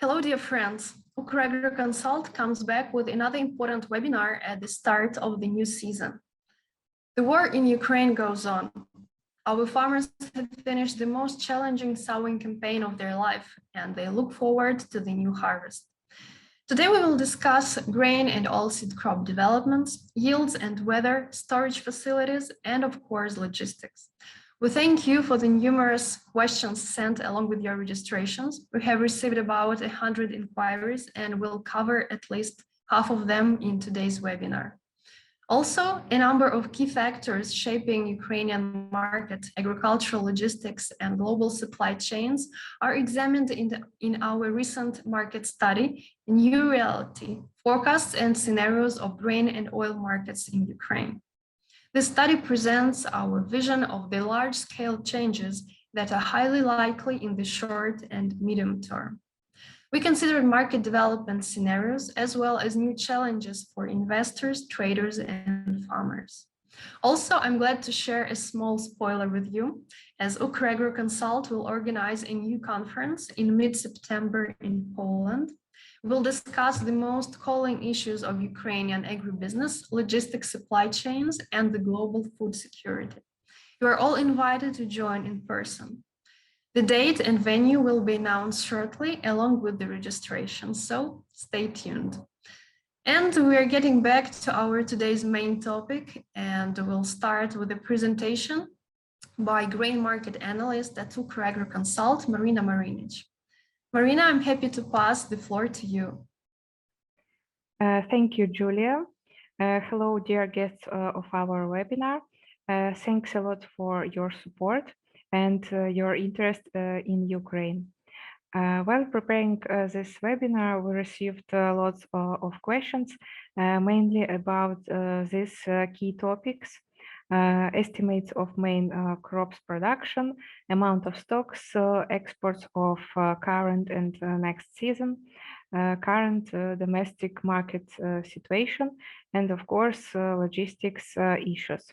Hello, dear friends. UkrAgroConsult comes back with another important webinar at the start of the new season. The war in Ukraine goes on. Our farmers have finished the most challenging sowing campaign of their life, and they look forward to the new harvest. Today, we will discuss grain and oilseed crop developments, yields and weather, storage facilities, and of course, logistics. We thank you for the numerous questions sent along with your registrations. We have received about 100 inquiries and will cover at least half of them in today's webinar. Also, a number of key factors shaping Ukrainian market, agricultural logistics, and global supply chains are examined in our recent market study, New Reality, Forecasts and Scenarios of Grain and Oil Markets in Ukraine. This study presents our vision of the large-scale changes that are highly likely in the short and medium term. We considered market development scenarios as well as new challenges for investors, traders, and farmers. Also, I'm glad to share a small spoiler with you, as UkrAgroConsult will organize a new conference in mid-September in Poland. We'll discuss the most calling issues of Ukrainian agribusiness, logistics supply chains, and the global food security. You are all invited to join in person. The date and venue will be announced shortly along with the registration, so stay tuned. And we are getting back to our today's main topic, and we'll start with a presentation by grain market analyst at UkrAgroConsult, Marina Marinic. Marina, I'm happy to pass the floor to you. Thank you, Julia. Hello, dear guests of our webinar. Thanks a lot for your support and your interest in Ukraine. While preparing this webinar, we received lots of questions, mainly about these key topics: estimates of main crops production, amount of stocks, exports of current and next season, current domestic market situation, and of course, logistics issues.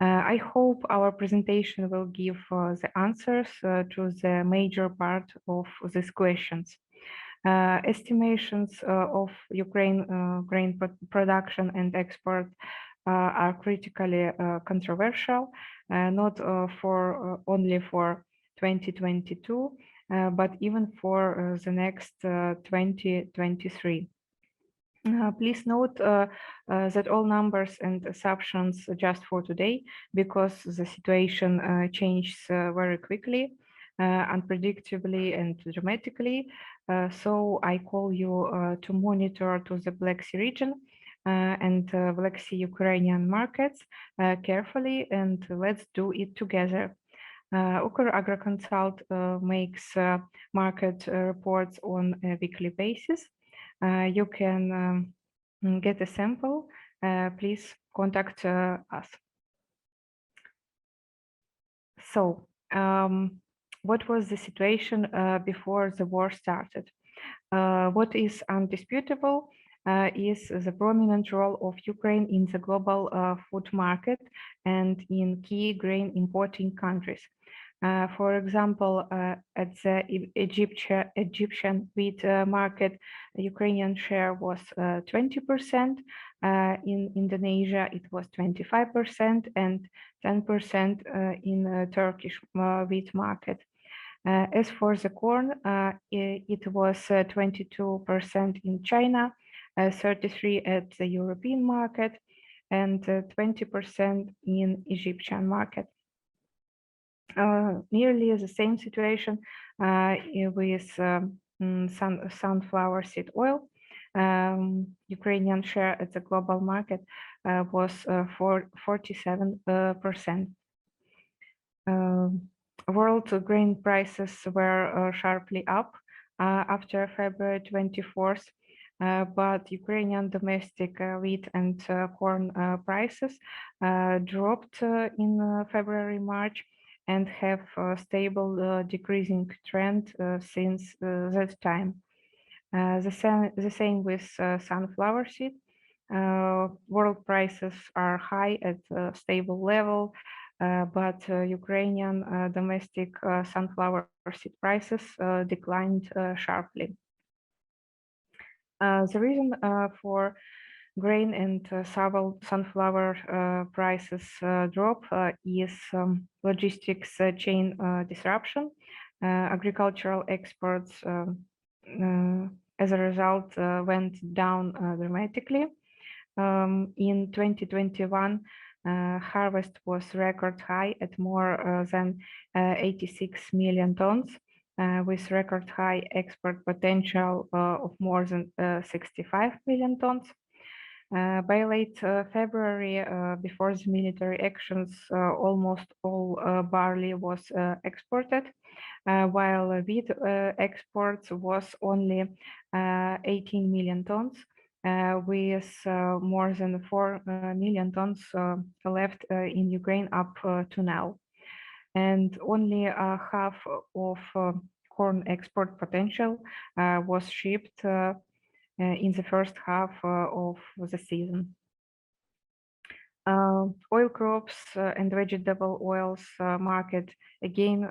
I hope our presentation will give the answers to the major part of these questions. Estimations of Ukraine grain production and export are critically controversial, not only for 2022, but even for the next 2023. Please note that all numbers and assumptions just for today, because the situation changes very quickly, unpredictably and dramatically. So I call you to monitor to the Black Sea region and Black Sea Ukrainian markets carefully, and let's do it together. UkrAgroConsult makes market reports on a weekly basis. You can get a sample. Please contact us. So, what was the situation before the war started? What is undisputable is the prominent role of Ukraine in the global food market and in key grain importing countries. For example, at the Egyptian wheat market, the Ukrainian share was 20%. In Indonesia, it was 25%, and 10% in the Turkish wheat market. As for the corn, it was 22% in China, 33% at the European market, and 20% in Egyptian market. Nearly the same situation with sunflower seed oil. Ukrainian share at the global market was 47%. World grain prices were sharply up after February 24th, but Ukrainian domestic wheat and corn prices dropped in February-March and have a stable decreasing trend since that time. The same with sunflower seed. World prices are high at a stable level, but Ukrainian domestic sunflower seed prices declined sharply. The reason for grain and sunflower prices drop is logistics chain disruption. Agricultural exports, as a result, went down dramatically. In 2021, harvest was record high at more than 86 million tons, with record high export potential of more than 65 million tons. By late February, before the military actions, almost all barley was exported, while wheat exports was only 18 million tons, with more than 4 million tons left in Ukraine up to now. And only half of corn export potential was shipped in the first half of the season. Oil crops and vegetable oils market, again,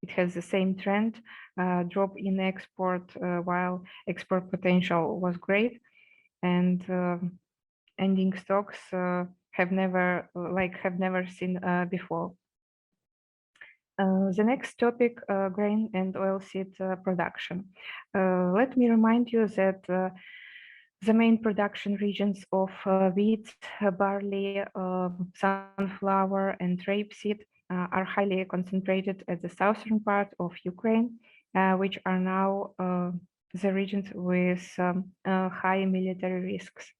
it has the same trend, drop in export while export potential was great, and ending stocks have never seen before. The next topic, grain and oilseed production. Let me remind you that the main production regions of wheat, barley, sunflower, and rapeseed are highly concentrated at the southern part of Ukraine, which are now the regions with high military risks.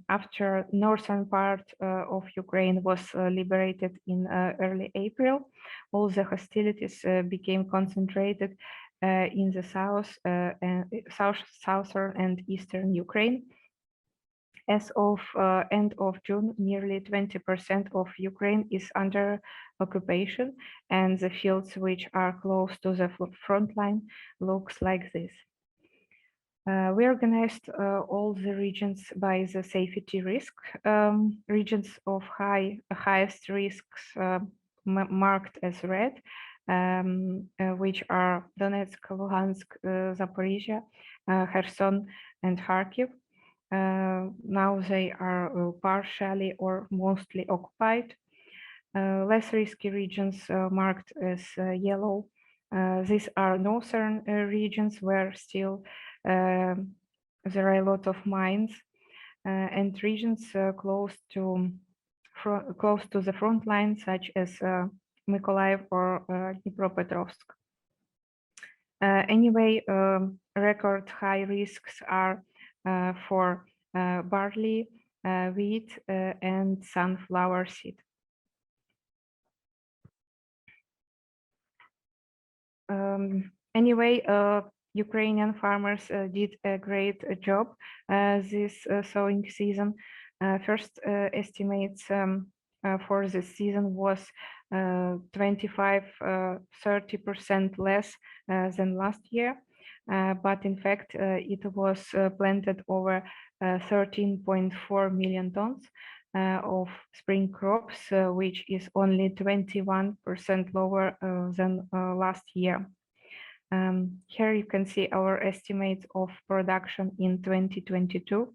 After northern part of Ukraine was liberated in early April, all the hostilities became concentrated in the southern and eastern Ukraine. As of end of June, nearly 20% of Ukraine is under occupation, and the fields which are close to the front line looks like this. We organized all the regions by the safety risk. Regions of highest risks marked as red, which are Donetsk, Luhansk, Zaporizhia, Kherson, and Kharkiv. Now they are partially or mostly occupied. Less risky regions marked as yellow. These are northern regions where still there are a lot of mines, and regions close to the front line, such as Mykolaiv or Dnipropetrovsk. Anyway, record high risks are for barley, wheat, and sunflower seed. Anyway, Ukrainian farmers did a great job this sowing season. First estimates for this season was 25–30% less than last year, but in fact it was planted over 13.4 million tons of spring crops, which is only 21% lower than last year. Here you can see our estimates of production in 2022.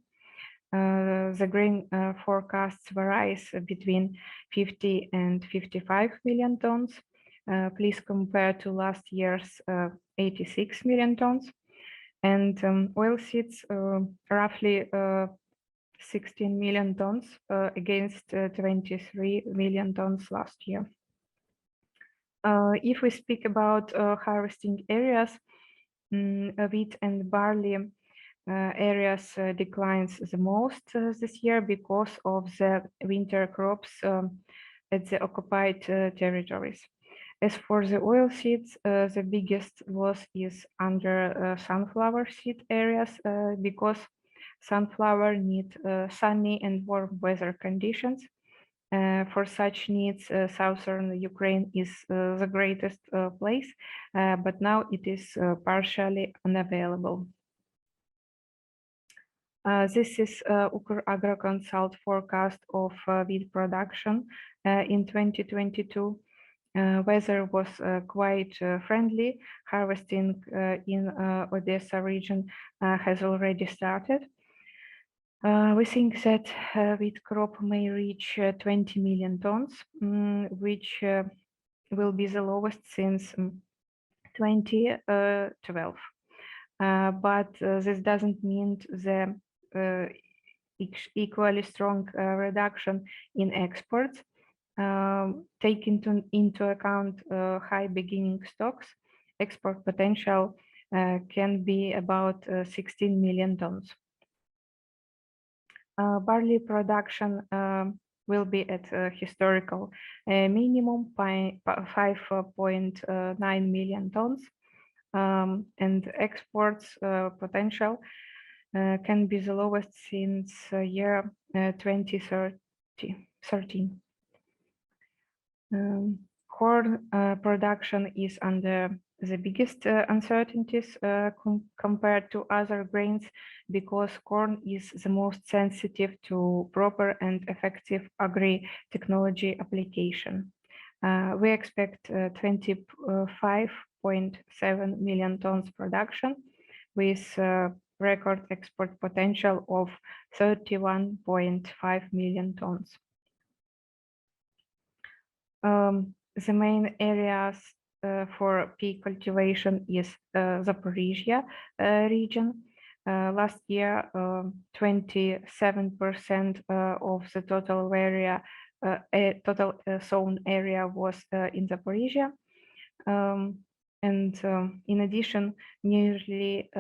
The grain forecasts varies between 50 and 55 million tons. Please compare to last year's 86 million tons. And oilseeds roughly 16 million tons against 23 million tons last year. If we speak about harvesting areas, wheat and barley areas declines the most this year because of the winter crops at the occupied territories. As for the oilseeds, the biggest loss is under sunflower seed areas because sunflower need sunny and warm weather conditions. For such needs, southern Ukraine is the greatest place, but now it is partially unavailable. This is UkrAgroConsult forecast of wheat production in 2022. Weather was quite friendly. Harvesting in Odessa region has already started. We think that wheat crop may reach 20 million tons, which will be the lowest since 2012. But this doesn't mean the equally strong reduction in exports. Taking into account high beginning stocks, export potential can be about 16 million tons. Barley production will be at a historical minimum by 5.9 million tons, and exports potential can be the lowest since year 2013. Corn production is under the biggest uncertainties compared to other grains, because corn is the most sensitive to proper and effective agri technology application. We expect 25.7 million tons production with record export potential of 31.5 million tons. The main areas for pea cultivation is Zaporizhia region. Last year, 27% of the total area, sown area was in Zaporizhia. In addition, nearly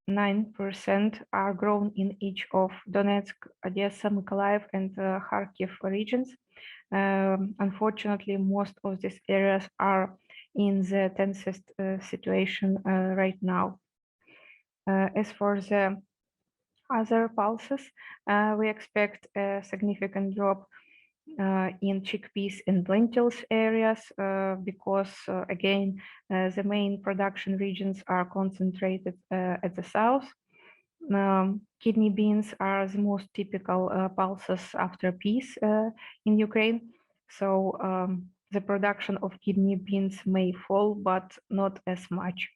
9% are grown in each of Donetsk, Odessa, Mykolaiv, and Kharkiv regions. Unfortunately, most of these areas are in the tensest situation right now. As for the other pulses, we expect a significant drop in chickpeas and lentils areas because, again, the main production regions are concentrated at the south. Kidney beans are the most typical pulses after peas in Ukraine. So the production of kidney beans may fall, but not as much.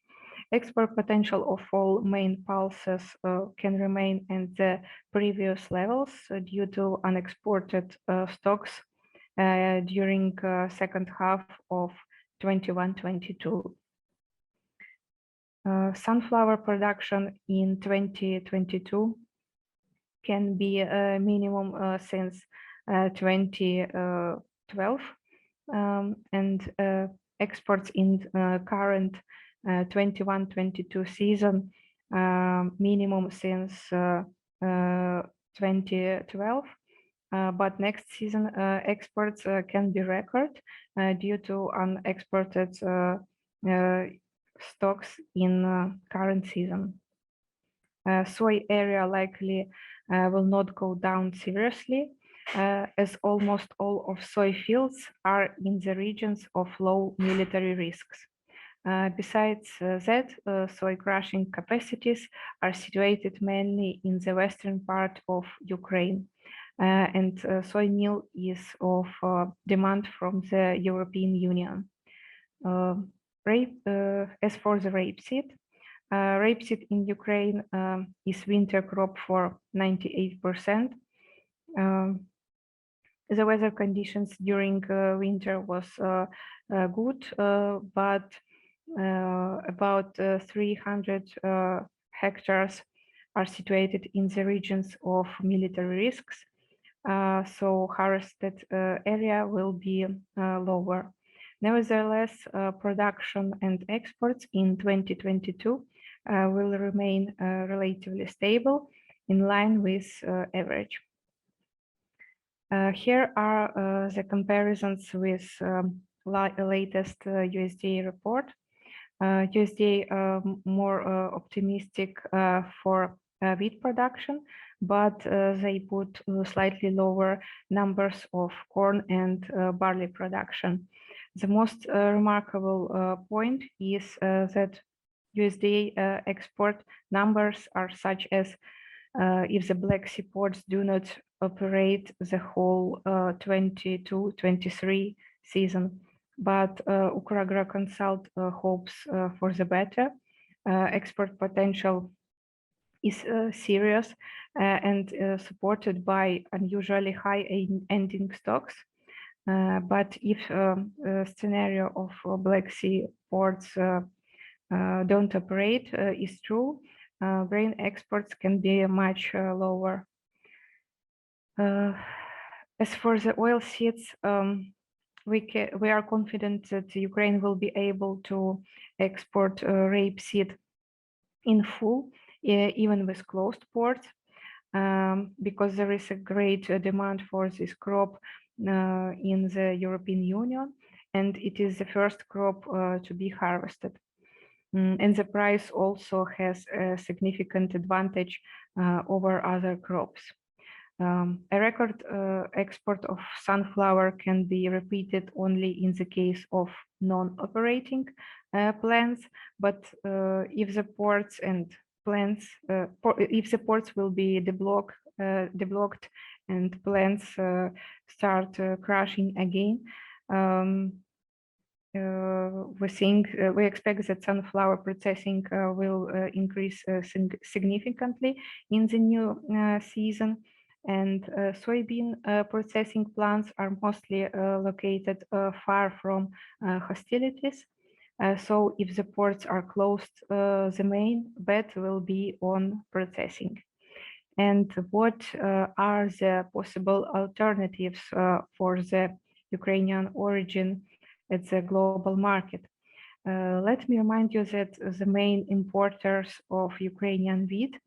Export potential of all main pulses can remain at the previous levels due to unexported stocks during second half of 21-22. Sunflower production in 2022 can be a minimum since 2012, and exports in current 21-22 season minimum since 2012. But next season exports can be record due to unexported stocks in current season. Soy area likely will not go down seriously, as almost all of soy fields are in the regions of low military risks. Besides that, soy crushing capacities are situated mainly in the western part of Ukraine, and soy meal is of demand from the European Union. As for the rapeseed, rapeseed in Ukraine is winter crop for 98%. The weather conditions during winter was good, but about 300 hectares are situated in the regions of military risks, so harvested area will be lower. Nevertheless, production and exports in 2022 will remain relatively stable, in line with average. Here are the comparisons with latest USDA report. USDA more optimistic for wheat production, but they put slightly lower numbers of corn and barley production. The most remarkable point is that USDA export numbers are such as if the Black Sea ports do not operate the whole 22-23 season. but UkrAgroConsult hopes for the better. Export potential is serious and supported by unusually high ending stocks. But if scenario of Black Sea ports don't operate is true, grain exports can be much lower. As for the oilseeds, we are confident that Ukraine will be able to export rapeseed in full, even with closed ports, because there is a great demand for this crop in the European Union, and it is the first crop to be harvested. And the price also has a significant advantage over other crops. A record export of sunflower can be repeated only in the case of non-operating plants, but if the ports and plants, if the ports will be deblocked and plants start crashing again, we expect that sunflower processing will increase significantly in the new season, and soybean processing plants are mostly located far from hostilities. So if the ports are closed, the main bet will be on processing. And what are the possible alternatives for the Ukrainian origin at the global market? Let me remind you that the main importers of Ukrainian wheat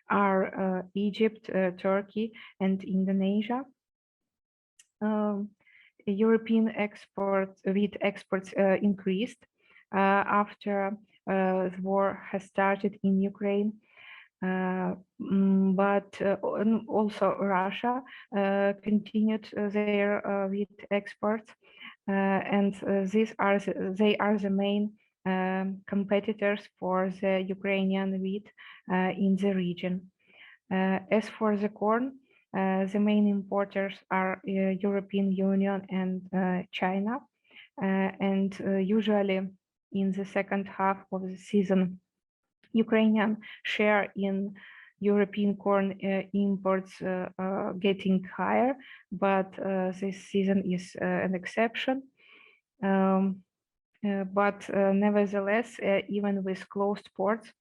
are Egypt, Turkey, and Indonesia. European wheat exports increased after the war has started in Ukraine. But also Russia continued their wheat exports, and they are the main competitors for the Ukrainian wheat in the region. As for the corn, the main importers are European Union and China, and usually in the second half of the season, Ukrainian share in European corn imports getting higher, but this season is an exception. But nevertheless, even with closed ports,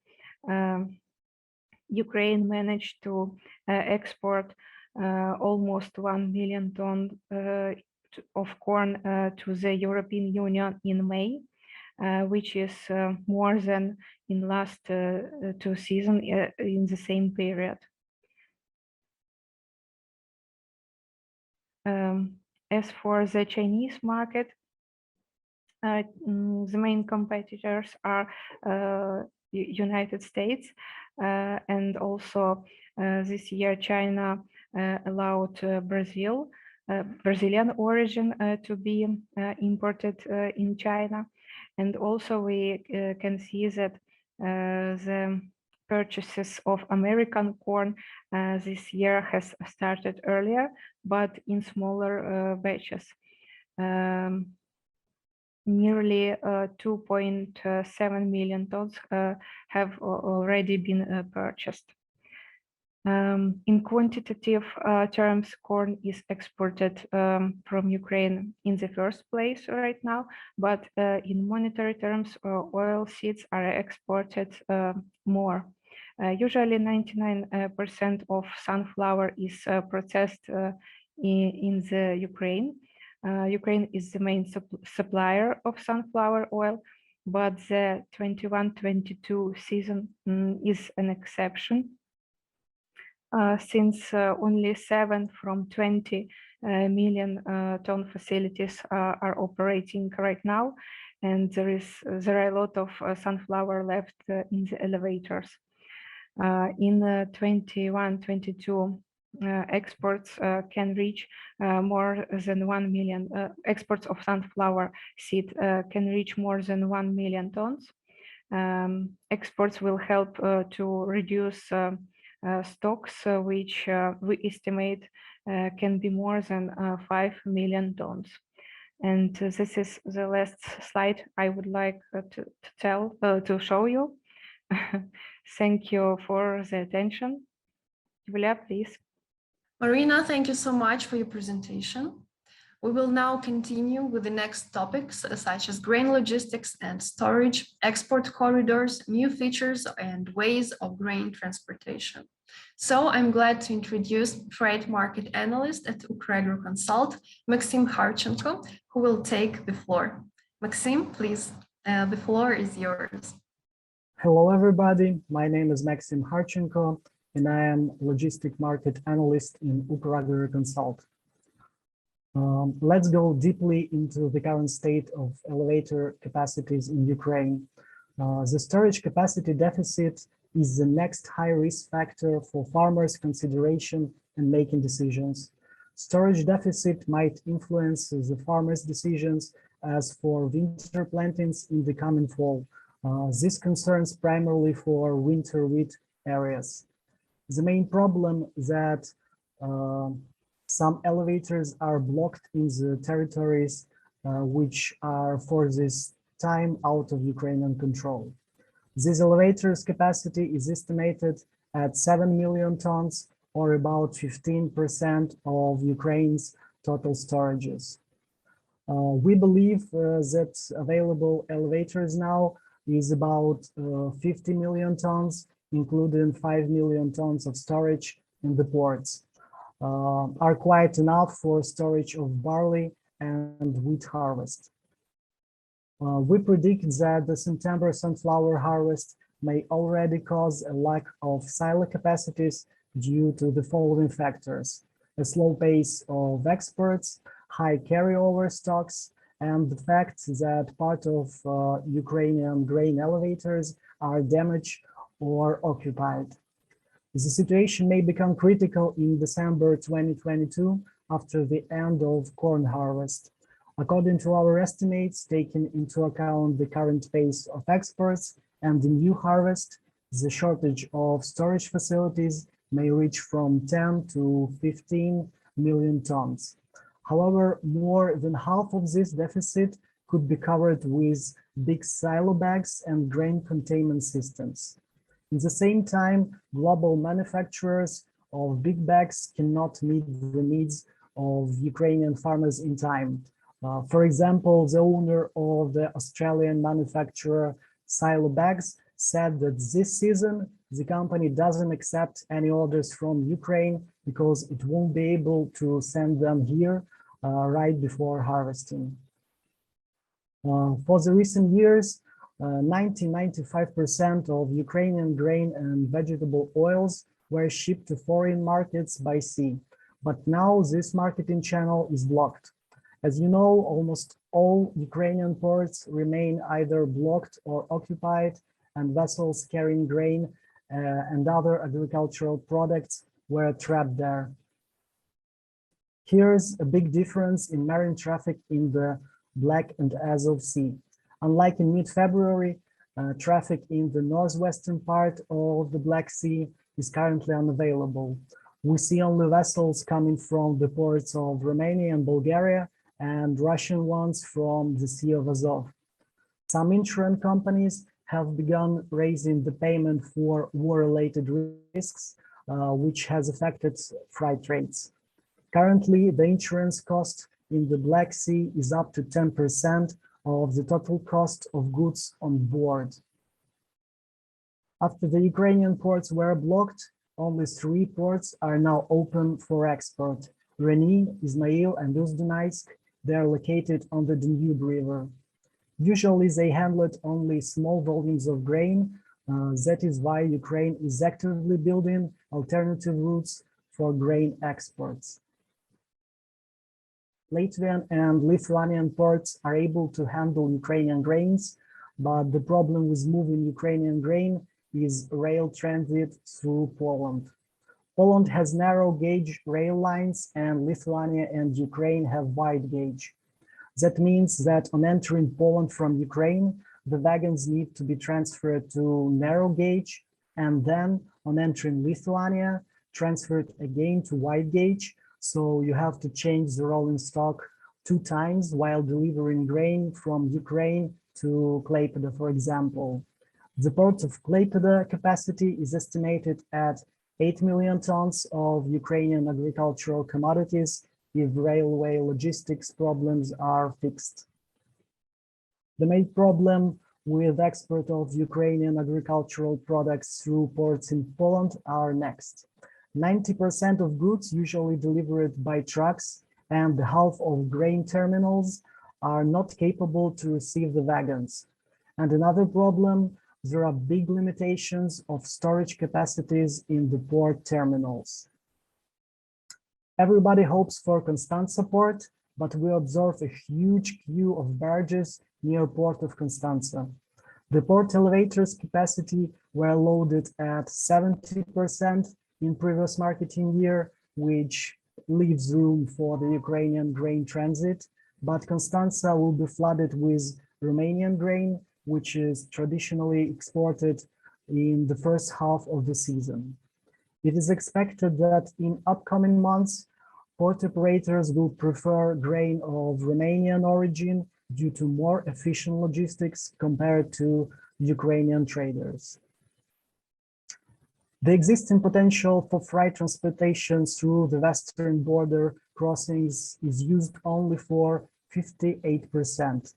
Ukraine managed to export almost 1 million tons of corn to the European Union in May, which is more than in last two seasons in the same period. As for the Chinese market, the main competitors are United States, and also this year China allowed Brazilian origin to be imported in China. And also we can see that the purchases of American corn this year has started earlier, but in smaller batches. Nearly 2.7 million tons have already been purchased. In quantitative terms, corn is exported from Ukraine in the first place right now, but in monetary terms, oil seeds are exported more. Usually 99% of sunflower is processed in the Ukraine. Ukraine is the main supplier of sunflower oil, but the 21-22 season is an exception. Since only 7 from 20 million ton facilities are operating right now, and there are a lot of sunflower left in the elevators. In 21-22, exports can reach more than 1 million. Exports of sunflower seed can reach more than 1 million tons. Exports will help to reduce stocks, which we estimate can be more than 5 million tons. And this is the last slide I would like to show you. Thank you for the attention. Julia, please. Marina, thank you so much for your presentation. We will now continue with the next topics, such as grain logistics and storage, export corridors, new features and ways of grain transportation. So I'm glad to introduce freight market analyst at UkrAgroConsult, Maxim Harchenko, who will take the floor. Maxim, please, the floor is yours. Hello, everybody. My name is Maxim Harchenko, and I am logistic market analyst in UkrAgroConsult. Let's go deeply into the current state of elevator capacities in Ukraine. The storage capacity deficit is the next high-risk factor for farmers' consideration and making decisions. Storage deficit might influence the farmers' decisions as for winter plantings in the coming fall. This concerns primarily for winter wheat areas. The main problem that some elevators are blocked in the territories which are for this time out of Ukrainian control. This elevator's capacity is estimated at 7 million tons, or about 15% of Ukraine's total storages. We believe that available elevators now is about 50 million tons, including 5 million tons of storage in the ports, are quite enough for storage of barley and wheat harvest. We predict that the September sunflower harvest may already cause a lack of silo capacities due to the following factors: a slow pace of exports, high carryover stocks, and the fact that part of Ukrainian grain elevators are damaged or occupied. The situation may become critical in December 2022 after the end of corn harvest. According to our estimates, taking into account the current pace of exports and the new harvest, the shortage of storage facilities may reach from 10 to 15 million tons. However, more than half of this deficit could be covered with big silo bags and grain containment systems. At the same time, global manufacturers of big bags cannot meet the needs of Ukrainian farmers in time. For example, the owner of the Australian manufacturer Silo Bags said that this season, the company doesn't accept any orders from Ukraine because it won't be able to send them here right before harvesting. For the recent years, 95% of Ukrainian grain and vegetable oils were shipped to foreign markets by sea, but now this marketing channel is blocked. As you know, almost all Ukrainian ports remain either blocked or occupied, and vessels carrying grain and other agricultural products were trapped there. Here's a big difference in marine traffic in the Black and Azov Sea. Unlike in mid-February, traffic in the northwestern part of the Black Sea is currently unavailable. We see only vessels coming from the ports of Romania and Bulgaria and Russian ones from the Sea of Azov. Some insurance companies have begun raising the payment for war-related risks, which has affected freight rates. Currently, the insurance cost in the Black Sea is up to 10% of the total cost of goods on board. After the Ukrainian ports were blocked, only 3 ports are now open for export: Reni, Izmail, and Uzdenaisk. They are located on the Danube River. Usually they handled only small volumes of grain. That is why Ukraine is actively building alternative routes for grain exports. Latvian and Lithuanian ports are able to handle Ukrainian grains, but the problem with moving Ukrainian grain is rail transit through Poland. Poland has narrow gauge rail lines and Lithuania and Ukraine have wide gauge. That means that on entering Poland from Ukraine, the wagons need to be transferred to narrow gauge, and then on entering Lithuania, transferred again to wide gauge. So you have to change the rolling stock 2 times while delivering grain from Ukraine to Klaipėda, for example. The port of Klaipėda capacity is estimated at 8 million tons of Ukrainian agricultural commodities if railway logistics problems are fixed. The main problem with export of Ukrainian agricultural products through ports in Poland are next. 90% of goods usually delivered by trucks and half of grain terminals are not capable to receive the wagons. And another problem, there are big limitations of storage capacities in the port terminals. Everybody hopes for constant support, but we observe a huge queue of barges near Port of Constanța. The port elevators capacity were loaded at 70% in previous marketing year, which leaves room for the Ukrainian grain transit, but Constanța will be flooded with Romanian grain, which is traditionally exported in the first half of the season. It is expected that in upcoming months, port operators will prefer grain of Romanian origin due to more efficient logistics compared to Ukrainian traders. The existing potential for freight transportation through the western border crossings is used only for 58%.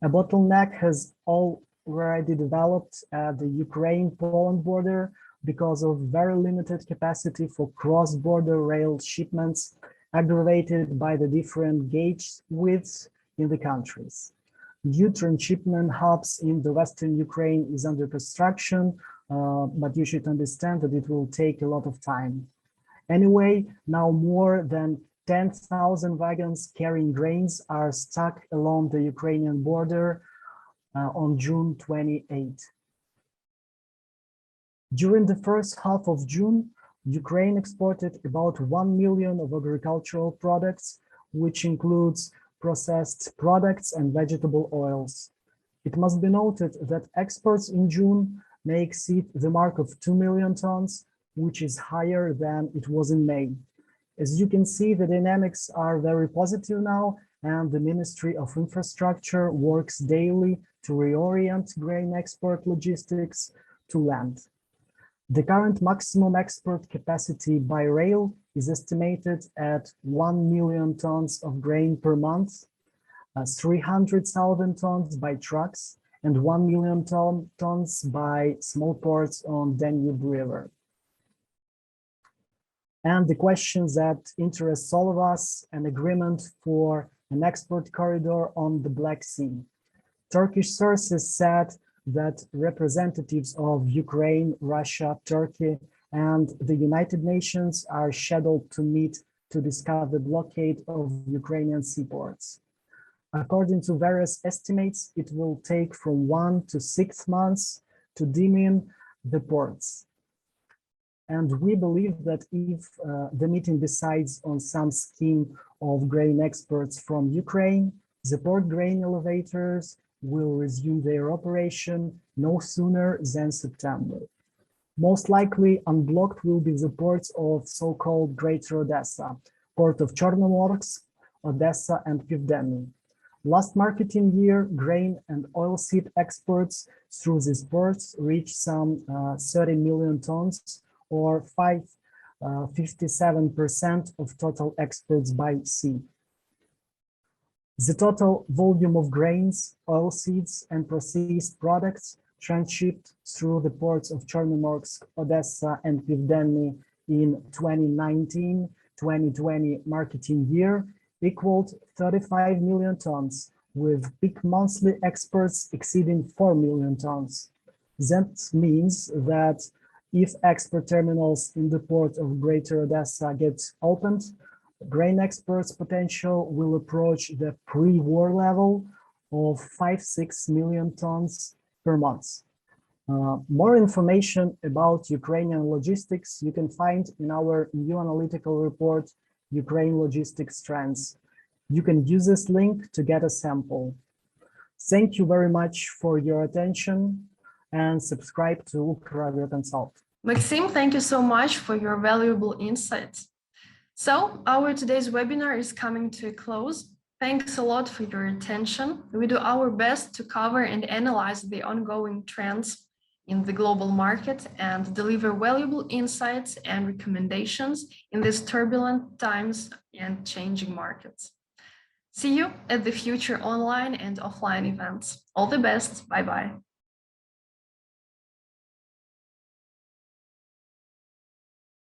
A bottleneck has already developed at the Ukraine-Poland border because of very limited capacity for cross-border rail shipments, aggravated by the different gauge widths in the countries. New transshipment hubs in the Western Ukraine is under construction, but you should understand that it will take a lot of time. Anyway, now more than 10,000 wagons carrying grains are stuck along the Ukrainian border on June 28. During the first half of June, Ukraine exported about 1 million of agricultural products, which includes processed products and vegetable oils. It must be noted that exports in June may exceed the mark of 2 million tons, which is higher than it was in May. As you can see, the dynamics are very positive now, and the Ministry of Infrastructure works daily to reorient grain export logistics to land. The current maximum export capacity by rail is estimated at 1 million tons of grain per month, 300,000 tons by trucks, and 1 million tons by small ports on Danube River. And the questions that interest all of us: an agreement for an export corridor on the Black Sea. Turkish sources said that representatives of Ukraine, Russia, Turkey, and the United Nations are scheduled to meet to discuss the blockade of Ukrainian seaports. According to various estimates, it will take from 1 to 6 months to demine the ports. And we believe that if the meeting decides on some scheme of grain exports from Ukraine, the port grain elevators will resume their operation no sooner than September. Most likely unblocked will be the ports of so-called Greater Odessa, port of Chornomorsk, Odessa, and Pivdeni. Last marketing year, grain and oilseed exports through these ports reached some 30 million tons, or 57% of total exports by sea. The total volume of grains, oilseeds, and processed products transshipped through the ports of Chornomorsk, Odessa, and Pivdeni in 2019-2020 marketing year equaled 35 million tons, with peak monthly exports exceeding 4 million tons. That means that if export terminals in the port of Greater Odessa get opened, grain exports potential will approach the pre-war level of 5-6 million tons per month. More information about Ukrainian logistics you can find in our new analytical report, Ukraine Logistics Trends. You can use this link to get a sample. Thank you very much for your attention, and subscribe to UkrAgroConsult. Maxim, thank you so much for your valuable insights. So our today's webinar is coming to a close. Thanks a lot for your attention. We do our best to cover and analyze the ongoing trends in the global market and deliver valuable insights and recommendations in these turbulent times and changing markets. See you at the future online and offline events. All the best. Bye-bye.